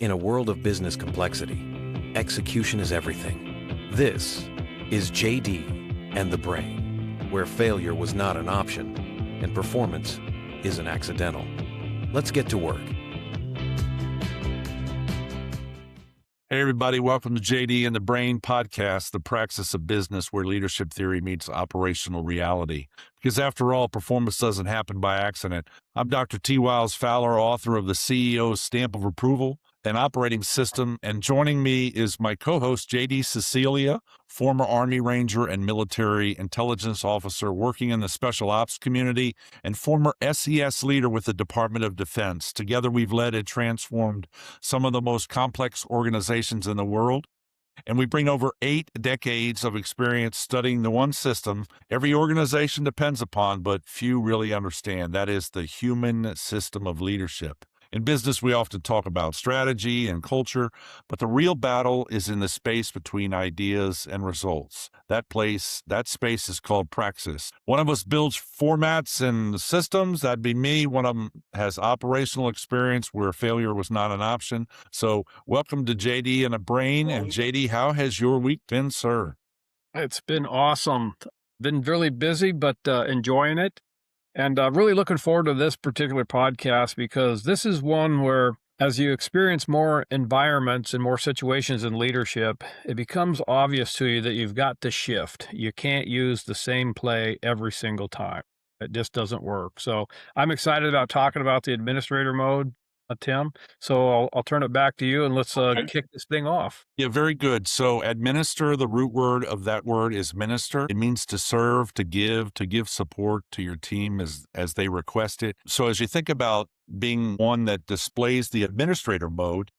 In a world of business complexity, execution is everything. This is JD and the Brain, where failure was not an option and performance isn't accidental. Let's get to work. Hey, everybody. Welcome to JD and the Brain podcast, the praxis of business where leadership theory meets operational reality. Because after all, performance doesn't happen by accident. I'm Dr. T. Wiles Fowler, author of the CEO's Stamp of Approval, an operating system. And joining me is my co-host, JD Cecilia, former Army Ranger and military intelligence officer working in the special ops community and former SES leader with the Department of Defense. Together, we've led and transformed some of the most complex organizations in the world. And we bring over 8 decades of experience studying the one system every organization depends upon, but few really understand. That is the human system of leadership. In business, we often talk about strategy and culture, but the real battle is in the space between ideas and results. That space is called praxis. One of us builds formats and systems. That'd be me. One of them has operational experience where failure was not an option. So welcome to JD and a Brain. And JD, how has your week been, sir? It's been awesome. Been really busy, but enjoying it. And really looking forward to this particular podcast because this is one where, as you experience more environments and more situations in leadership, it becomes obvious to you that you've got to shift. You can't use the same play every single time. It just doesn't work. So I'm excited about talking about the administrator mode, Tim. So I'll turn it back to you and let's kick this thing off. Yeah, very good. So administer, the root word of that word is minister. It means to serve, to give support to your team as they request it. So as you think about being one that displays the administrator mode,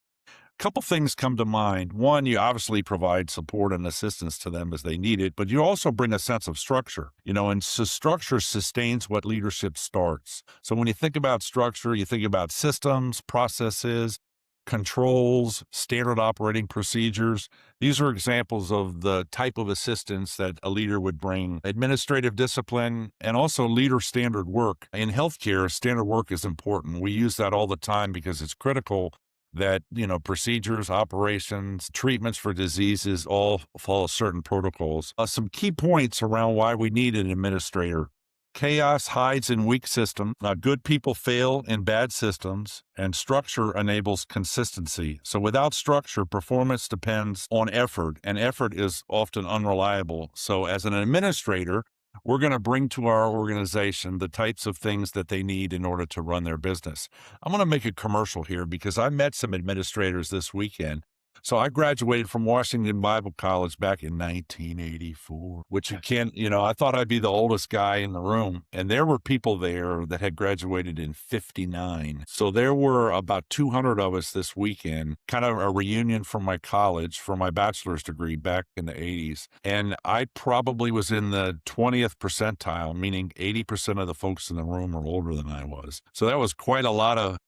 a couple things come to mind. One, you obviously provide support and assistance to them as they need it, but you also bring a sense of structure, and so structure sustains what leadership starts. So when you think about structure, you think about systems, processes, controls, standard operating procedures. These are examples of the type of assistance that a leader would bring. Administrative discipline and also leader standard work. In healthcare, standard work is important. We use that all the time because it's critical that, procedures, operations, treatments for diseases all follow certain protocols. Some key points around why we need an administrator. Chaos hides in weak systems. Good people fail in bad systems, and structure enables consistency. So without structure, performance depends on effort, and effort is often unreliable. So as an administrator, we're going to bring to our organization the types of things that they need in order to run their business. I'm going to make a commercial here because I met some administrators this weekend. So I graduated from Washington Bible College back in 1984, which I thought I'd be the oldest guy in the room. And there were people there that had graduated in 59. So there were about 200 of us this weekend, kind of a reunion from my college for my bachelor's degree back in the 80s. And I probably was in the 20th percentile, meaning 80% of the folks in the room are older than I was. So that was quite a lot of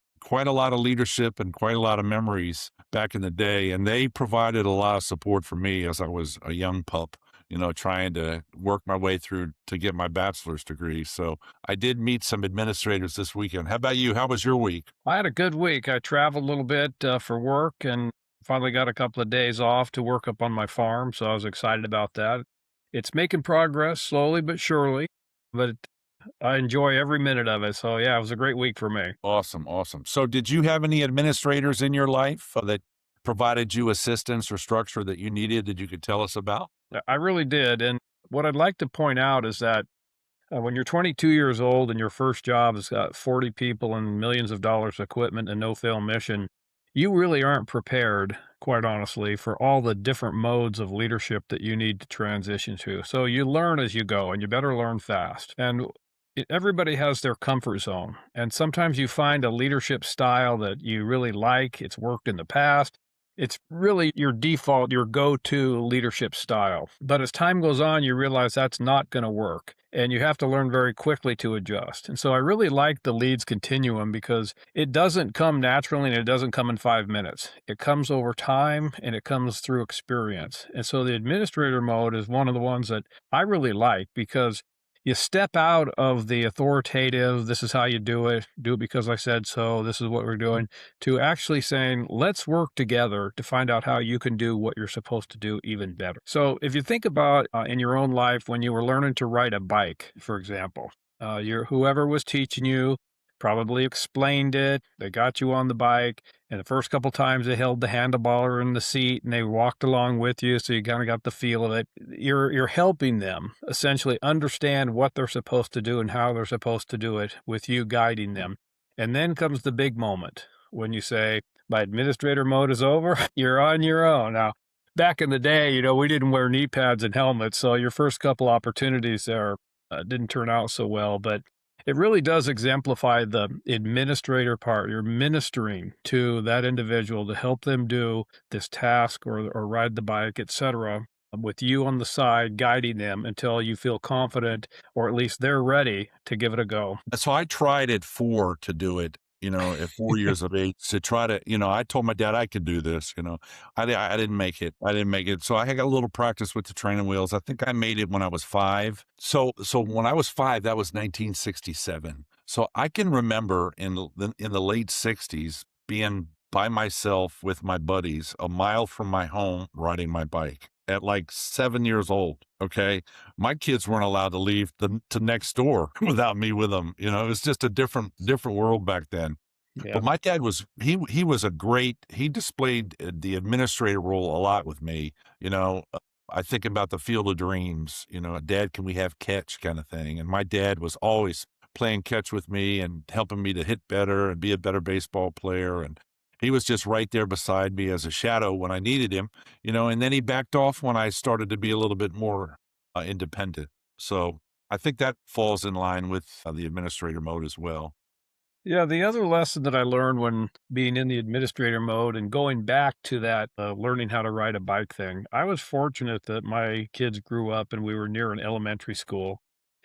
leadership and quite a lot of memories back in the day. And they provided a lot of support for me as I was a young pup, trying to work my way through to get my bachelor's degree. So I did meet some administrators this weekend. How about you? How was your week? I had a good week. I traveled a little bit for work and finally got a couple of days off to work up on my farm. So I was excited about that. It's making progress slowly but surely, but I enjoy every minute of it. So yeah, it was a great week for me. Awesome. So did you have any administrators in your life that provided you assistance or structure that you needed that you could tell us about? I really did. And what I'd like to point out is that when you're 22 years old and your first job has got 40 people and millions of dollars of equipment and no-fail mission, you really aren't prepared, quite honestly, for all the different modes of leadership that you need to transition to. So you learn as you go, and you better learn fast. And everybody has their comfort zone. And sometimes you find a leadership style that you really like. It's worked in the past. It's really your default, your go-to leadership style. But as time goes on, you realize that's not going to work. And you have to learn very quickly to adjust. And so I really like the leads continuum because it doesn't come naturally and it doesn't come in 5 minutes. It comes over time and it comes through experience. And so the administrator mode is one of the ones that I really like because you step out of the authoritative, this is how you do it because I said so, this is what we're doing, to actually saying, let's work together to find out how you can do what you're supposed to do even better. So if you think about in your own life when you were learning to ride a bike, for example, whoever was teaching you probably explained it. They got you on the bike, and the first couple times they held the handlebar in the seat and they walked along with you, so you kind of got the feel of it. You're helping them essentially understand what they're supposed to do and how they're supposed to do it with you guiding them. And then comes the big moment when you say, "My administrator mode is over. You're on your own." Now, back in the day, we didn't wear knee pads and helmets, so your first couple opportunities there didn't turn out so well, but it really does exemplify the administrator part. You're ministering to that individual to help them do this task or ride the bike, etc., with you on the side, guiding them until you feel confident, or at least they're ready to give it a go. So I tried at 4 to do it, at 4 years of age to try to, I told my dad I could do this. I didn't make it. I didn't make it. So I had a little practice with the training wheels. I think I made it when I was 5. So when I was 5, that was 1967. So I can remember in the late 60s being by myself with my buddies a mile from my home riding my bike at like 7 years old. Okay. My kids weren't allowed to leave to next door without me with them. It was just a different world back then. Yeah. But my dad he was he displayed the administrator role a lot with me. I think about the Field of Dreams, Dad, can we have catch kind of thing. And my dad was always playing catch with me and helping me to hit better and be a better baseball player. And he was just right there beside me as a shadow when I needed him, and then he backed off when I started to be a little bit more independent. So I think that falls in line with the administrator mode as well. Yeah, the other lesson that I learned when being in the administrator mode and going back to that learning how to ride a bike thing, I was fortunate that my kids grew up and we were near an elementary school.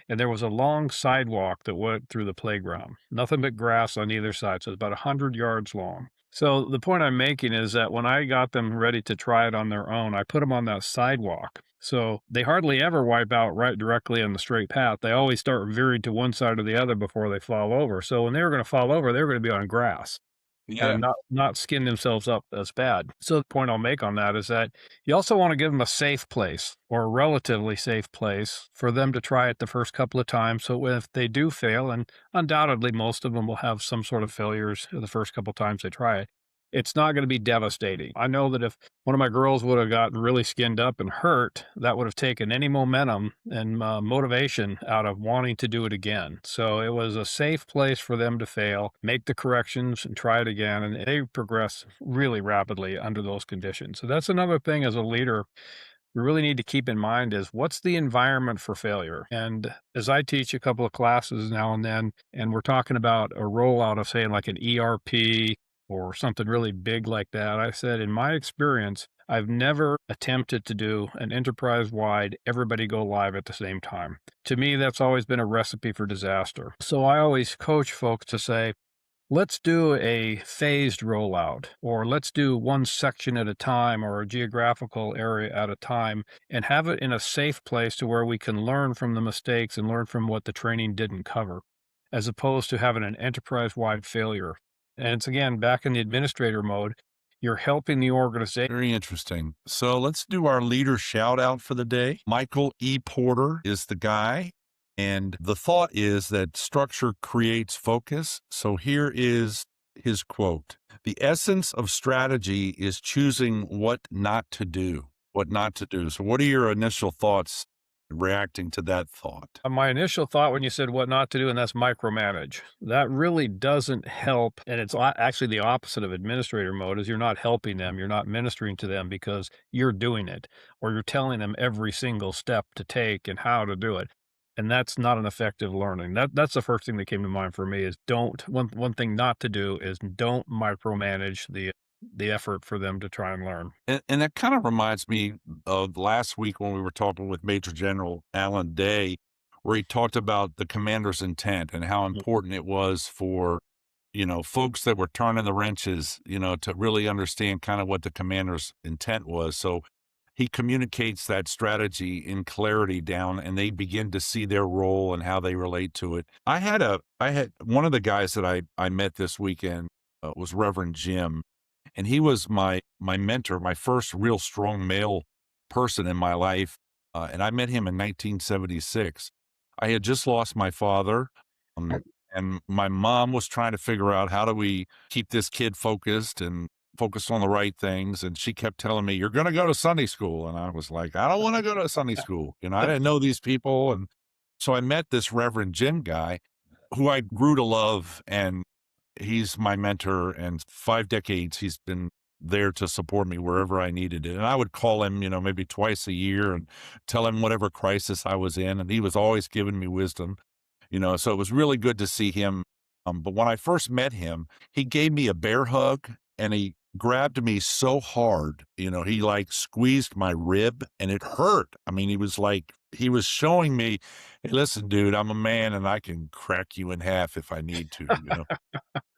And there was a long sidewalk that went through the playground, nothing but grass on either side. So it's about 100 yards long. So the point I'm making is that when I got them ready to try it on their own, I put them on that sidewalk. So they hardly ever wipe out right directly on the straight path. They always start veering to one side or the other before they fall over. So when they were going to fall over, they were going to be on grass Yeah. and not skin themselves up as bad. So the point I'll make on that is that you also want to give them a safe place or a relatively safe place for them to try it the first couple of times. So if they do fail, and undoubtedly most of them will have some sort of failures the first couple of times they try it, it's not going to be devastating. I know that if one of my girls would have gotten really skinned up and hurt, that would have taken any momentum and motivation out of wanting to do it again. So it was a safe place for them to fail, make the corrections, and try it again. And they progress really rapidly under those conditions. So that's another thing as a leader we really need to keep in mind is what's the environment for failure? And as I teach a couple of classes now and then, and we're talking about a rollout of, say, like an ERP or something really big like that, I said, in my experience, I've never attempted to do an enterprise wide, everybody go live at the same time. To me, that's always been a recipe for disaster. So I always coach folks to say, let's do a phased rollout, or let's do one section at a time or a geographical area at a time and have it in a safe place to where we can learn from the mistakes and learn from what the training didn't cover, as opposed to having an enterprise-wide failure. And it's again, back in the administrator mode, you're helping the organization. Very interesting. So let's do our leader shout out for the day. Michael E. Porter is the guy. And the thought is that structure creates focus. So here is his quote. The essence of strategy is choosing what not to do. What not to do. So what are your initial thoughts reacting to that thought? My initial thought when you said what not to do, and that's micromanage. That really doesn't help. And it's actually the opposite of administrator mode is you're not helping them. You're not ministering to them because you're doing it or you're telling them every single step to take and how to do it. And that's not an effective learning. That's the first thing that came to mind for me is one thing not to do is don't micromanage the effort for them to try and learn. And that kind of reminds me of last week when we were talking with Major General Alan Day, where he talked about the commander's intent and how important it was for, folks that were turning the wrenches, to really understand kind of what the commander's intent was. So he communicates that strategy in clarity down, and they begin to see their role and how they relate to it. I had one of the guys that I met this weekend was Reverend Jim, and he was my mentor, my first real strong male person in my life, and I met him in 1976. I had just lost my father, and my mom was trying to figure out how do we keep this kid focused and focused on the right things, and she kept telling me, "You're gonna go to Sunday school," and I was like, "I don't wanna go to Sunday school," I didn't know these people, and so I met this Reverend Jim guy who I grew to love, and he's my mentor, and 5 decades he's been there to support me wherever I needed it. And I would call him, maybe twice a year and tell him whatever crisis I was in. And he was always giving me wisdom, so it was really good to see him. But when I first met him, he gave me a bear hug and he grabbed me so hard, he like squeezed my rib and it hurt. I mean, he was showing me, "Hey, listen, dude, I'm a man and I can crack you in half if I need to."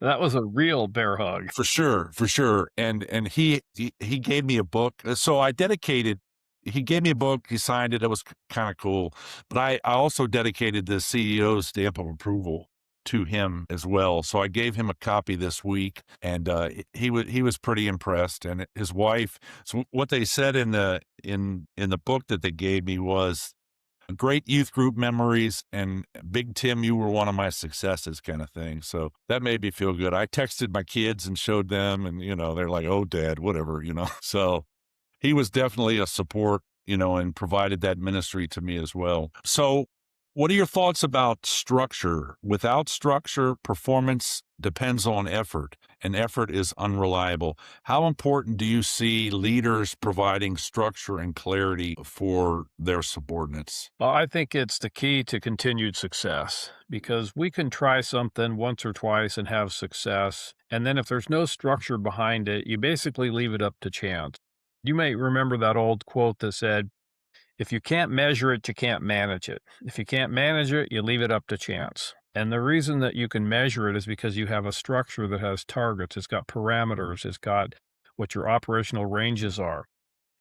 That was a real bear hug. For sure, for sure. And he gave me a book. So I dedicated he gave me a book, he signed it. It was kind of cool. But I also dedicated the CEO's stamp of approval to him as well. So I gave him a copy this week, and he was pretty impressed. And his wife. So what they said in the book that they gave me was great youth group memories, and Big Tim, you were one of my successes, kind of thing. So that made me feel good. I texted my kids and showed them, and they're like, "Oh, Dad, whatever." So he was definitely a support, and provided that ministry to me as well. So what are your thoughts about structure? Without structure, performance depends on effort, and effort is unreliable. How important do you see leaders providing structure and clarity for their subordinates? Well, I think it's the key to continued success because we can try something once or twice and have success. And then if there's no structure behind it, you basically leave it up to chance. You may remember that old quote that said, if you can't measure it, you can't manage it. If you can't manage it, you leave it up to chance. And the reason that you can measure it is because you have a structure that has targets, it's got parameters, it's got what your operational ranges are.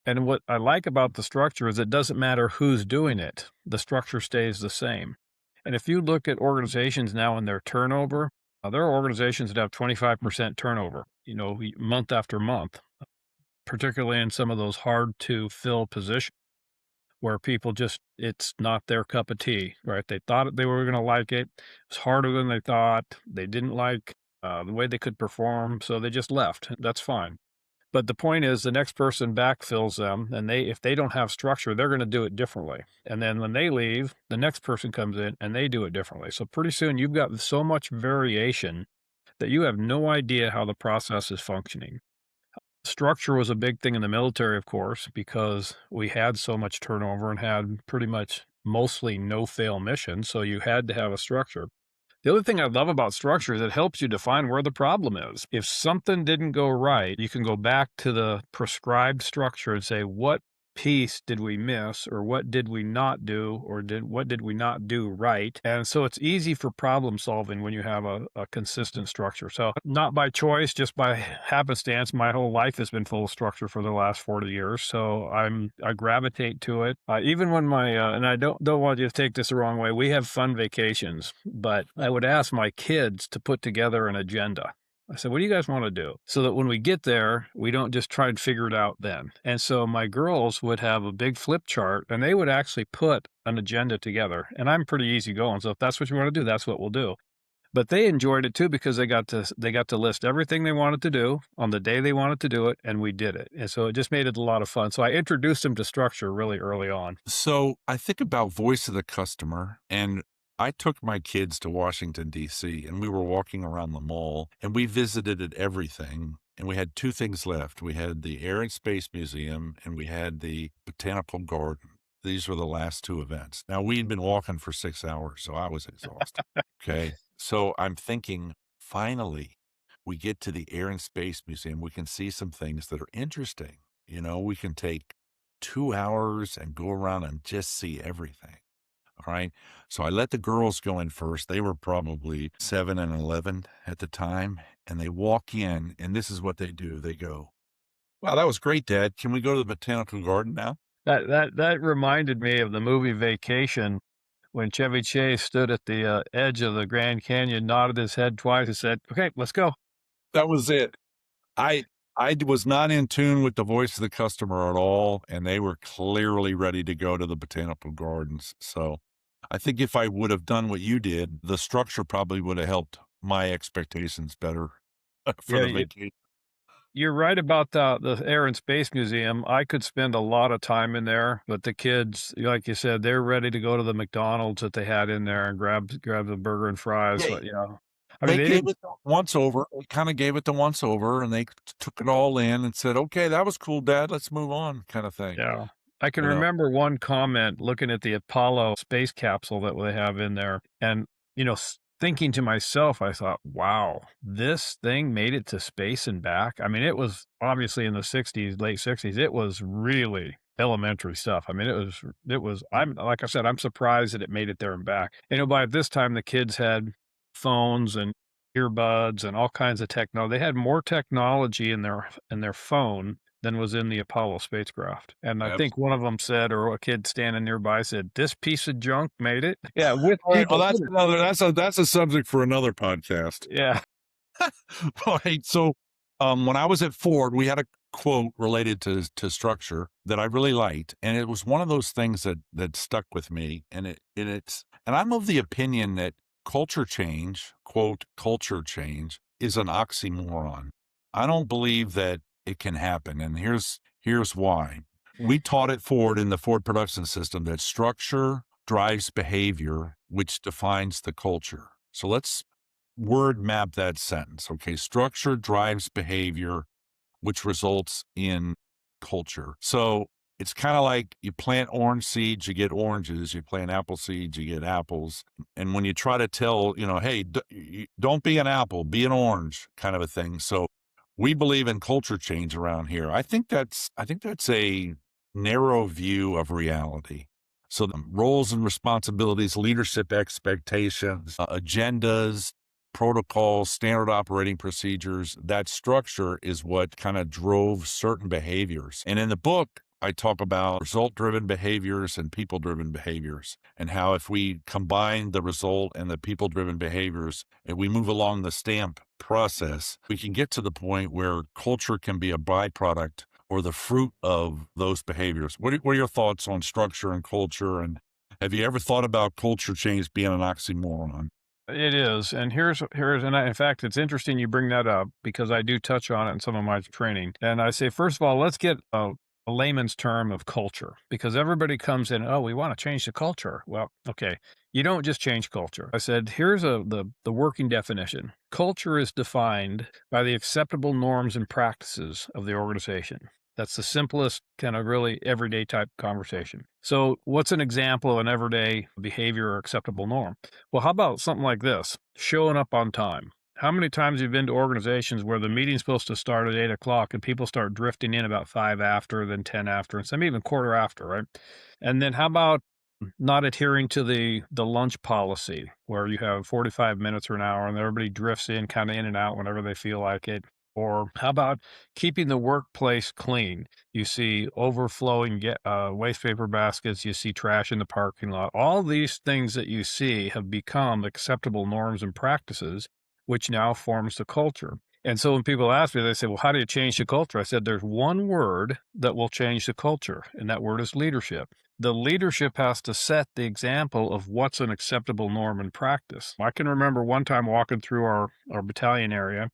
And what I like about the structure is it doesn't matter who's doing it, the structure stays the same. And if you look at organizations now and their turnover, there are organizations that have 25% turnover, month after month, particularly in some of those hard to fill positions where people just, it's not their cup of tea, right? They thought they were going to like it. It's harder than they thought. They didn't like the way they could perform, so they just left. That's fine. But the point is the next person backfills them, and if they don't have structure, they're gonna do it differently. And then when they leave, the next person comes in and they do it differently. So pretty soon you've got so much variation that you have no idea how the process is functioning. Structure was a big thing in the military, of course, because we had so much turnover and had pretty much mostly no fail missions, so you had to have a structure. The other thing I love about structure is it helps you define where the problem is. If something didn't go right, you can go back to the prescribed structure and say, what piece did we miss, or what did we not do, or what did we not do right? And so it's easy for problem solving when you have a consistent structure. So not by choice, just by happenstance, my whole life has been full of structure for the last 40 years. So I gravitate to it. Even when and I don't want you to take this the wrong way. We have fun vacations, but I would ask my kids to put together an agenda. I said, what do you guys want to do? So that when we get there, we don't just try and figure it out then. And so my girls would have a big flip chart and they would actually put an agenda together. And I'm pretty easygoing. So if that's what you want to do, that's what we'll do. But they enjoyed it too because they got to list everything they wanted to do on the day they wanted to do it, and we did it. And so it just made it a lot of fun. So I introduced them to structure really early on. So I think about voice of the customer, and I took my kids to Washington, D.C., and we were walking around the mall, and we visited everything, and we had two things left. We had the Air and Space Museum, and we had the Botanical Garden. These were the last two events. Now, we'd been walking for 6 hours, so I was exhausted. Okay. So I'm thinking, finally, we get to the Air and Space Museum. We can see some things that are interesting. We can take 2 hours and go around and just see everything. All right. So I let the girls go in first. They were probably 7 and 11 at the time. And they walk in, and this is what they do. They go, Wow, that was great, Dad. Can we go to the botanical garden now? That reminded me of the movie Vacation when Chevy Chase stood at the, edge of the Grand Canyon, nodded his head twice and said, "Okay, let's go." That was it. I was not in tune with the voice of the customer at all, and they were clearly ready to go to the botanical gardens. So I think if I would have done what you did, the structure probably would have helped my expectations better for Yeah, the vacation. you're right about the Air and Space Museum. I could spend a lot of time in there, but the kids, like you said, they're ready to go to the McDonald's that they had in there and grab the burger and fries, Yeah, but, you know, I mean, they they gave didn't. it the once over. They kinda gave it the once over, and they took it all in and said, "Okay, that was cool, Dad. Let's move on," kinda thing, Yeah. I can you know? remember one comment looking at the Apollo space capsule that they have in there and, thinking to myself, I thought, wow, this thing made it to space and back. I mean, it was obviously in the 60s, late 60s. It was really elementary stuff. I mean, I'm like I said, I'm surprised that it made it there and back. By this time, the kids had phones and earbuds and all kinds of technology. They had more technology in their phone than was in the Apollo spacecraft. And I think one of them said, or a kid standing nearby said, "This piece of junk made it." Yeah, with Alright, well, people with it. that's a subject for another podcast. Yeah. Right, so, when I was at Ford, we had a quote related to structure that I really liked, and it was one of those things that stuck with me, and I'm of the opinion that culture change, quote, "culture change," is an oxymoron. I don't believe that it can happen, and here's why. We taught at Ford in the Ford Production System that structure drives behavior, which defines the culture. So let's word map that sentence. Okay. Structure drives behavior, which results in culture. So it's kind of like you plant orange seeds, you get oranges. You plant apple seeds, you get apples. And when you try to tell, hey, don't be an apple, be an orange kind of a thing. So we believe in culture change around here. I think that's a narrow view of reality. So the roles and responsibilities, leadership expectations, agendas, protocols, standard operating procedures, that structure is what kind of drove certain behaviors. And in the book, I talk about result driven behaviors and people driven behaviors, and how if we combine the result and the people driven behaviors and we move along the stamp process, we can get to the point where culture can be a byproduct or the fruit of those behaviors. What are your thoughts on structure and culture? And have you ever thought about culture change being an oxymoron? It is, and in fact, it's interesting you bring that up because I do touch on it in some of my training. And I say, first of all, let's get a layman's term of culture because everybody comes in, oh, we want to change the culture. Well, okay, you don't just change culture. I said, here's the working definition. Culture is defined by the acceptable norms and practices of the organization. That's the simplest kind of really everyday type conversation. So, what's an example of an everyday behavior or acceptable norm? Well, how about something like this? Showing up on time. How many times have you been to organizations where the meeting's supposed to start at 8 o'clock and people start drifting in about five after, then 10 after, and some even quarter after, right? And then how about not adhering to the lunch policy where you have 45 minutes or an hour and everybody drifts in kind of in and out whenever they feel like it? Or how about keeping the workplace clean? You see overflowing waste paper baskets. You see trash in the parking lot. All these things that you see have become acceptable norms and practices, which now forms the culture. And so when people ask me, they say, well, how do you change the culture? I said, there's one word that will change the culture, and that word is leadership. The leadership has to set the example of what's an acceptable norm and practice. I can remember one time walking through our battalion area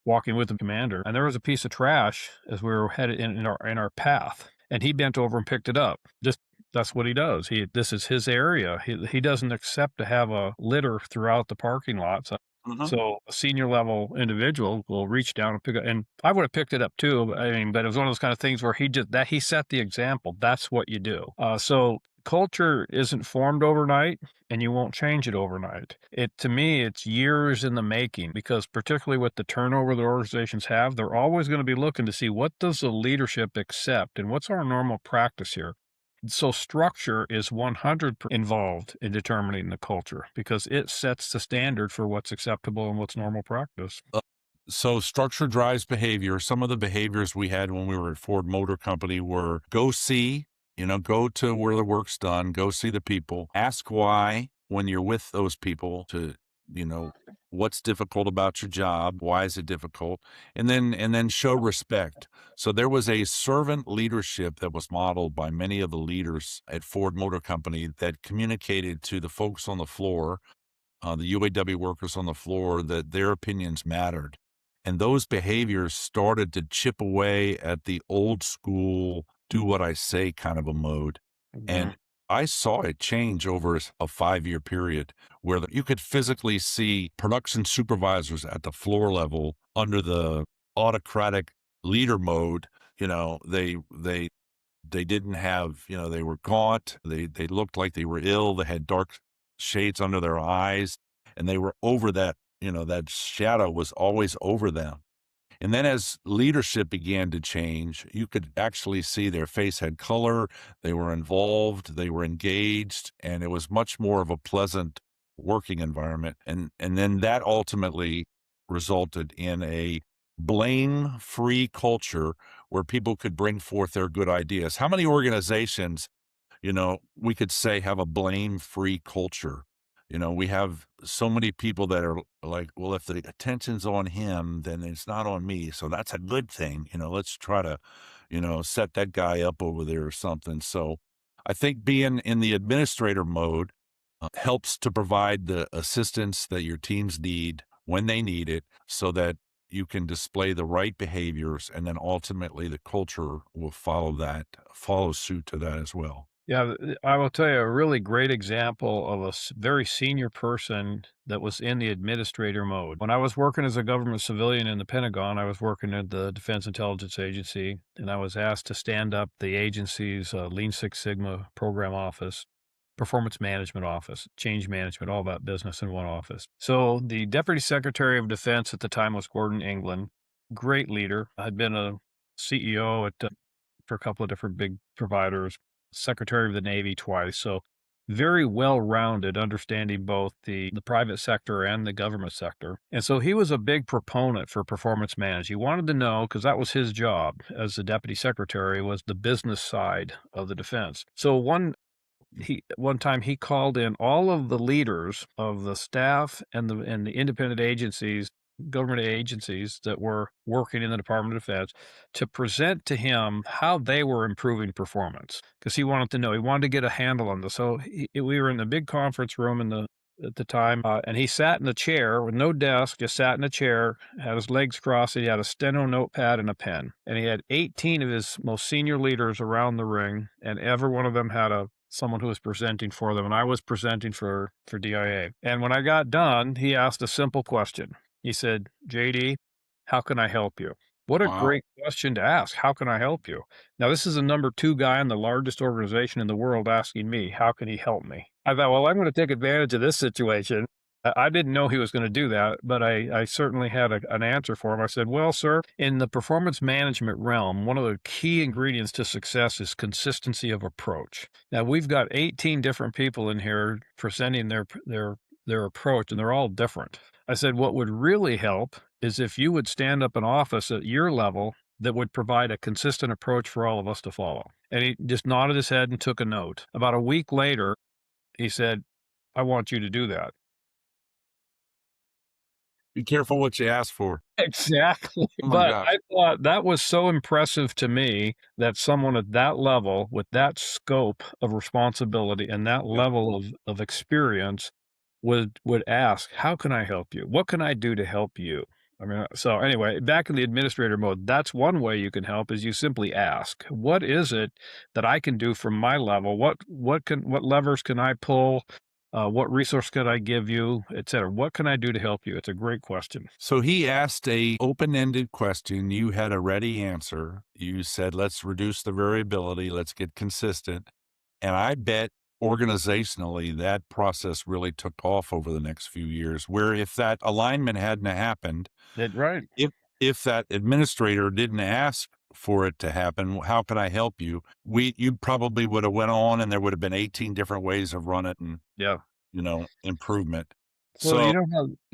walking with the commander, and there was a piece of trash as we were headed in our path, and he bent over and picked it up. Just that's what he does. This is his area. He doesn't accept to have a litter throughout the parking lot. Mhm. So a senior level individual will reach down and pick it, and I would have picked it up too. But it was one of those kind of things where he set the example. That's what you do. So culture isn't formed overnight and you won't change it overnight. To me, it's years in the making because particularly with the turnover the organizations have, they're always going to be looking to see what does the leadership accept and what's our normal practice here. So structure is 100% involved in determining the culture because it sets the standard for what's acceptable and what's normal practice. So structure drives behavior. Some of the behaviors we had when we were at Ford Motor Company were go see, go to where the work's done, go see the people, ask why when you're with those people to, you know, what's difficult about your job, why is it difficult, and then show respect. So there was a servant leadership that was modeled by many of the leaders at Ford Motor Company that communicated to the folks on the floor, the UAW workers on the floor, that their opinions mattered. And those behaviors started to chip away at the old school, do what I say kind of a mode. Mhm. And I saw it change over a 5-year period where you could physically see production supervisors at the floor level under the autocratic leader mode. They didn't have, they were gaunt. They looked like they were ill. They had dark shades under their eyes, and they were over that, that shadow was always over them. And then as leadership began to change, you could actually see their face had color, they were involved, they were engaged, and it was much more of a pleasant working environment. And then that ultimately resulted in a blame-free culture where people could bring forth their good ideas. How many organizations, we could say have a blame-free culture? We have so many people that are like, well, if the attention's on him, then it's not on me. So that's a good thing. Let's try to, set that guy up over there or something. So I think being in the administrator mode helps to provide the assistance that your teams need when they need it so that you can display the right behaviors, and then ultimately the culture will follow suit to that as well. Yeah, I will tell you a really great example of a very senior person that was in the administrator mode. When I was working as a government civilian in the Pentagon, I was working at the Defense Intelligence Agency, and I was asked to stand up the agency's Lean Six Sigma program office, performance management office, change management, all that business in one office. So the Deputy Secretary of Defense at the time was Gordon England, great leader, had been a CEO for a couple of different big providers, Secretary of the Navy twice. So very well-rounded, understanding both the private sector and the government sector. And so he was a big proponent for performance management. He wanted to know, because that was his job as the deputy secretary, was the business side of the defense. So one time he called in all of the leaders of the staff and the independent agencies, government agencies that were working in the Department of Defense, to present to him how they were improving performance, because he wanted to know. He wanted to get a handle on this. So we were in a big conference room at the time, and he sat in a chair with no desk, just sat in a chair, had his legs crossed. He had a steno notepad and a pen, and he had 18 of his most senior leaders around the ring, and every one of them had someone who was presenting for them, and I was presenting for DIA. And when I got done, he asked a simple question. He said, "JD, how can I help you?" What a Wow. great question to ask. How can I help you? Now, this is the number 2 guy in the largest organization in the world asking me, how can he help me? I thought, well, I'm going to take advantage of this situation. I didn't know he was going to do that, but I certainly had an answer for him. I said, well, sir, in the performance management realm, one of the key ingredients to success is consistency of approach. Now, we've got 18 different people in here presenting their approach, and they're all different. I said, what would really help is if you would stand up an office at your level that would provide a consistent approach for all of us to follow. And he just nodded his head and took a note. About a week later, he said, I want you to do that. Be careful what you ask for. Exactly. Oh my But gosh. I thought that was so impressive to me that someone at that level with that scope of responsibility and that Yep. level of experience would ask, "How can I help you? What can I do to help you?" I mean, so anyway, back in the administrator mode, that's one way you can help is you simply ask, "What is it that I can do from my level? What levers can I pull? What resource could I give you, et cetera? What can I do to help you?" It's a great question. So he asked a open-ended question. You had a ready answer. You said, let's reduce the variability. Let's get consistent. And I bet organizationally that process really took off over the next few years, where if that alignment hadn't happened, Right. if if that administrator didn't ask for it to happen, how can I help you? You probably would have went on and there would have been 18 different ways of run it and, Yeah. improvement. Well, So, you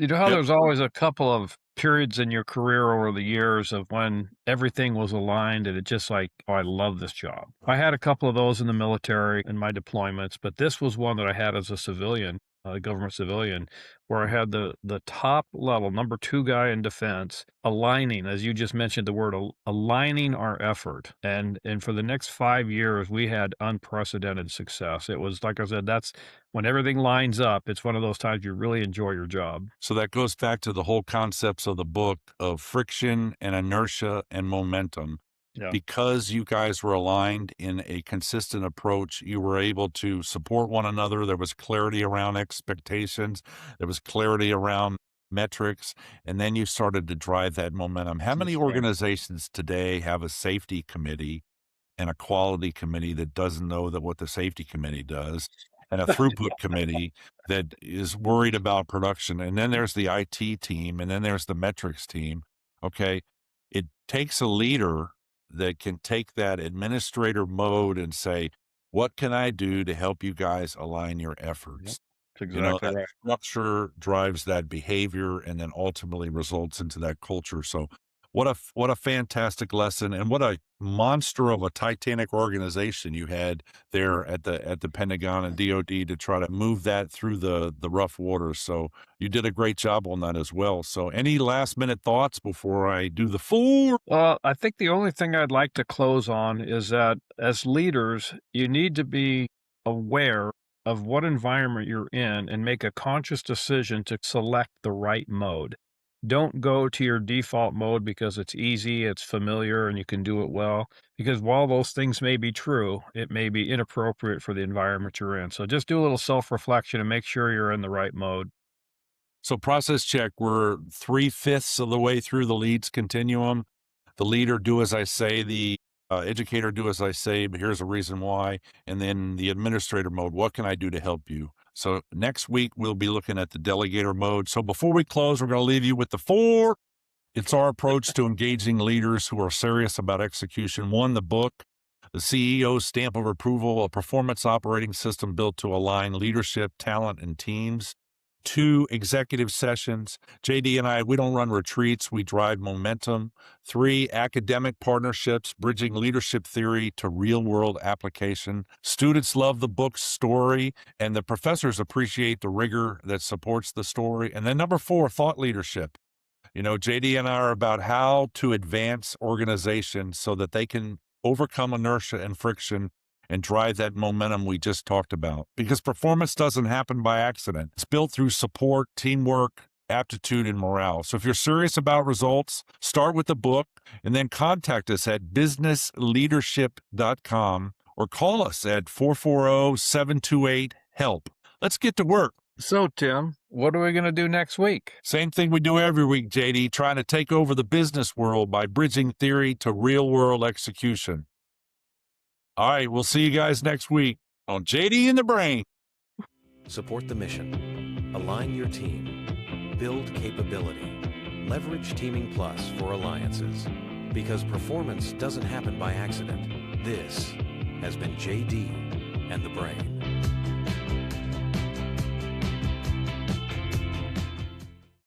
know how yep, there's always a couple of periods in your career over the years of when everything was aligned and it just like, oh, I love this job. I had a couple of those in the military in my deployments, but this was one that I had as a civilian, a government civilian, where I had the top level number two guy in defense aligning, as you just mentioned the word, aligning our effort. And for the next 5 years, we had unprecedented success. It was like I said, that's when everything lines up. It's one of those times you really enjoy your job. So that goes back to the whole concepts of the book of friction and inertia and momentum. Yeah. Because you guys were aligned in a consistent approach, you were able to support one another. There was clarity around expectations. There was clarity around metrics. And then you started to drive that momentum. How many That's right. organizations today have a safety committee and a quality committee that doesn't know that what the safety committee does, and a throughput committee that is worried about production? And then there's the IT team, and then there's the metrics team. Okay. It takes a leader that can take that administrator mode and say, what can I do to help you guys align your Yep. efforts? That's You know, exactly that right. structure drives that behavior and then ultimately results into that culture. So what a fantastic lesson, and what a monster of a titanic organization you had there at the Pentagon and DoD to try to move that through the rough waters. So you did a great job on that as well. So any last minute thoughts before I do the four? Well, I think the only thing I'd like to close on is that as leaders, you need to be aware of what environment you're in and make a conscious decision to select the right mode. Don't go to your default mode because it's easy, it's familiar, and you can do it well. Because while those things may be true, it may be inappropriate for the environment you're in. So just do a little self reflection and make sure you're in the right mode. So process check, we're 3/5 of the way through the leads continuum. The leader, do as I say, the educator, do as I say, but here's a reason why. And then the administrator mode, what can I do to help you? So next week, we'll be looking at the delegator mode. So before we close, we're going to leave you with the four. It's our approach to engaging leaders who are serious about execution. One, the book, the CEO's stamp of approval, a performance operating system built to align leadership, talent, and teams. Two, executive sessions. JD and I, we don't run retreats, we drive momentum. Three, academic partnerships, bridging leadership theory to real world application. Students love the book's story, and the professors appreciate the rigor that supports the story. And then number four, thought leadership. You know, JD and I are about how to advance organizations so that they can overcome inertia and friction and drive that momentum we just talked about. Because performance doesn't happen by accident. It's built through support, teamwork, aptitude, and morale. So if you're serious about results, start with the book and then contact us at businessleadership.com or call us at 440-728-HELP. Let's get to work. So, Tim, what are we going to do next week? Same thing we do every week, JD, trying to take over the business world by bridging theory to real world execution. All right, we'll see you guys next week on JD and the Brain. Support the mission. Align your team. Build capability. Leverage Teaming Plus for alliances. Because performance doesn't happen by accident. This has been JD and the Brain.